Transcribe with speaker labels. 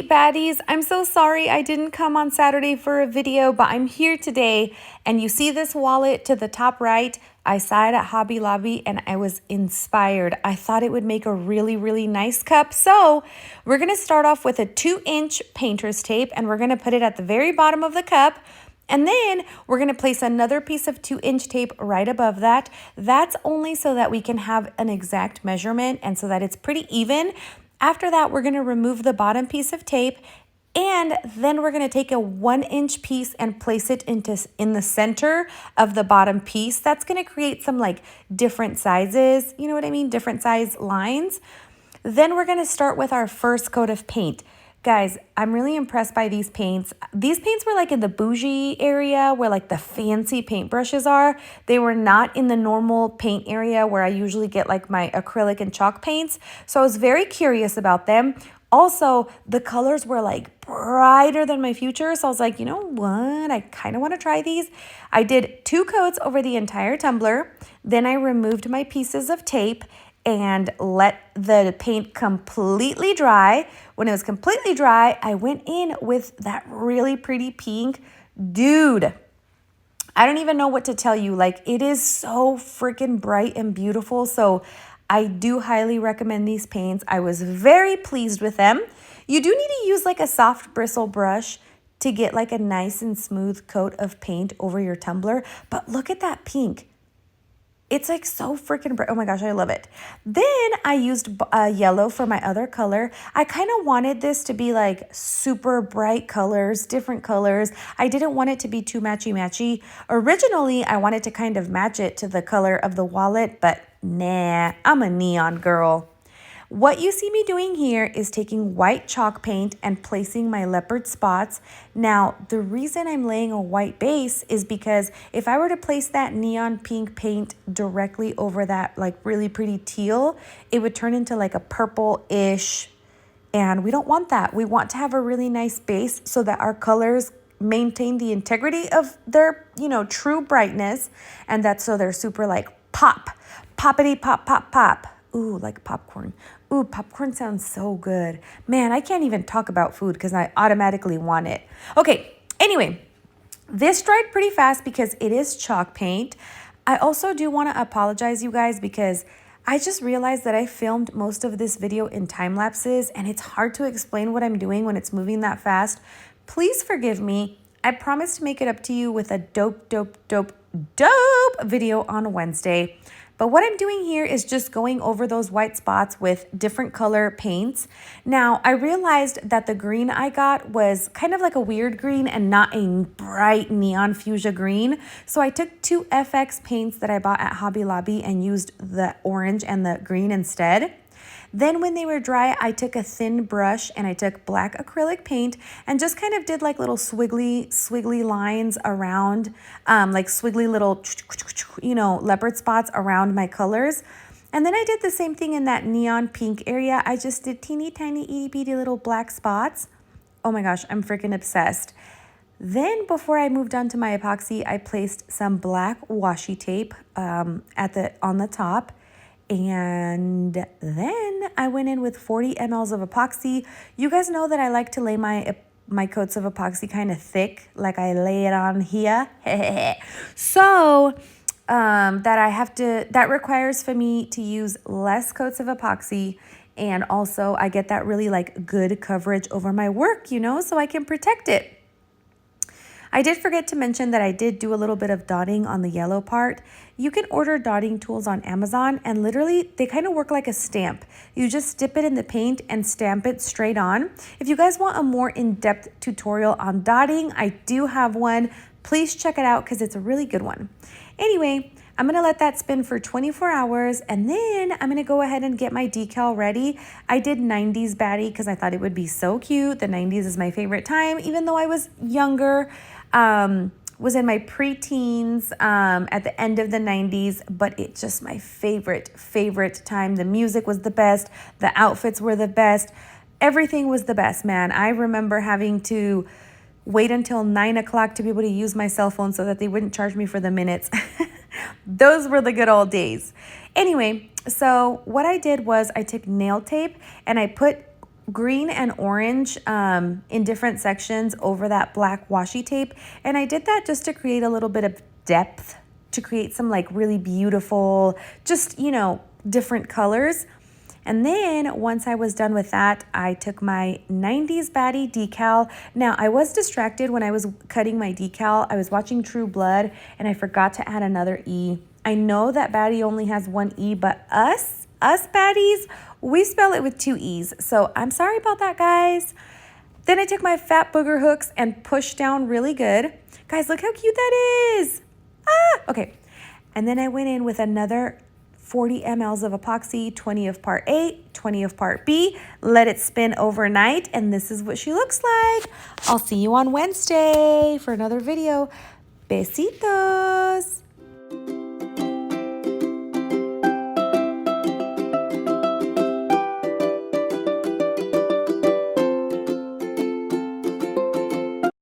Speaker 1: baddies. I'm so sorry I didn't come on Saturday for a video, but I'm here today, and you see this wallet to the top right. I saw it at Hobby Lobby and I was inspired. I thought it would make a really nice cup. So we're gonna start off with a 2-inch painter's tape, and we're gonna put it at the very bottom of the cup. And then we're gonna place another piece of 2-inch tape right above that. That's only so that we can have an exact measurement and so that it's pretty even. After that, we're gonna remove the bottom piece of tape, and then we're gonna take a 1-inch piece and place it in the center of the bottom piece. That's gonna create some like different sizes, you know what I mean? Different size lines. Then we're gonna start with our first coat of paint. Guys, I'm really impressed by these paints. These paints were like in the bougie area where like the fancy paintbrushes are. They were not in the normal paint area where I usually get like my acrylic and chalk paints. So I was very curious about them. Also, the colors were like brighter than my future. So I was like, you know what? I kind of want to try these. I did 2 coats over the entire tumbler. Then I removed my pieces of tape and let the paint completely dry. When it was completely dry, I went in with that really pretty pink. Dude, I don't even know what to tell you. Like, it is so freaking bright and beautiful. So I do highly recommend these paints. I was very pleased with them. You do need to use like a soft bristle brush to get like a nice and smooth coat of paint over your tumbler. But look at that pink. It's like so freaking bright. Oh my gosh, I love it. Then I used yellow for my other color. I kind of wanted this to be like super bright colors, different colors. I didn't want it to be too matchy-matchy. Originally, I wanted to kind of match it to the color of the wallet, but nah, I'm a neon girl. What you see me doing here is taking white chalk paint and placing my leopard spots. Now, the reason I'm laying a white base is because if I were to place that neon pink paint directly over that like really pretty teal, it would turn into like a purple-ish, and we don't want that. We want to have a really nice base so that our colors maintain the integrity of their, you know, true brightness, and that's so they're super like pop, poppity pop, pop, pop. Ooh, like popcorn. Ooh, popcorn sounds so good. Man, I can't even talk about food because I automatically want it. Okay, anyway, this dried pretty fast because it is chalk paint. I also do want to apologize, you guys, because I just realized that I filmed most of this video in time lapses and it's hard to explain what I'm doing when it's moving that fast. Please forgive me. I promise to make it up to you with a dope video on Wednesday. But what I'm doing here is just going over those white spots with different color paints. Now, I realized that the green I got was kind of like a weird green and not a bright neon fuchsia green. So I took 2 FX paints that I bought at Hobby Lobby and used the orange and the green instead. Then when they were dry, I took a thin brush and I took black acrylic paint and just kind of did like little swiggly lines around, like swiggly little, you know, leopard spots around my colors. And then I did the same thing in that neon pink area. I just did teeny tiny itty bitty little black spots. Oh my gosh, I'm freaking obsessed. Then before I moved on to my epoxy, I placed some black washi tape on the top. And then I went in with 40 mLs of epoxy. You guys know that I like to lay my coats of epoxy kind of thick, like I lay it on here. So that requires for me to use less coats of epoxy, and also I get that really like good coverage over my work, you know, so I can protect it. I did forget to mention that I did do a little bit of dotting on the yellow part. You can order dotting tools on Amazon, and literally they kind of work like a stamp. You just dip it in the paint and stamp it straight on. If you guys want a more in-depth tutorial on dotting, I do have one. Please check it out because it's a really good one. Anyway, I'm gonna let that spin for 24 hours and then I'm gonna go ahead and get my decal ready. I did 90's baddie because I thought it would be so cute. The 90's is my favorite time, even though I was younger. Was in my preteens at the end of the 90's, but it's just my favorite time. The music was the best. The outfits were the best. Everything was the best, man. I remember having to wait until 9 o'clock to be able to use my cell phone so that they wouldn't charge me for the minutes. Those were the good old days. Anyway, so what I did was I took nail tape and I put green and orange in different sections over that black washi tape. And I did that just to create a little bit of depth, to create some like really beautiful, just, you know, different colors. And then once I was done with that, I took my 90's baddie decal. Now, I was distracted when I was cutting my decal. I was watching True Blood and I forgot to add another E. I know that baddie only has one E, but us baddies, we spell it with two E's. So I'm sorry about that, guys. Then I took my fat booger hooks and pushed down really good. Guys, look how cute that is. Okay. And then I went in with another 40 mLs of epoxy, 20 of part A, 20 of part B, let it spin overnight, and this is what she looks like. I'll see you on Wednesday for another video. Besitos.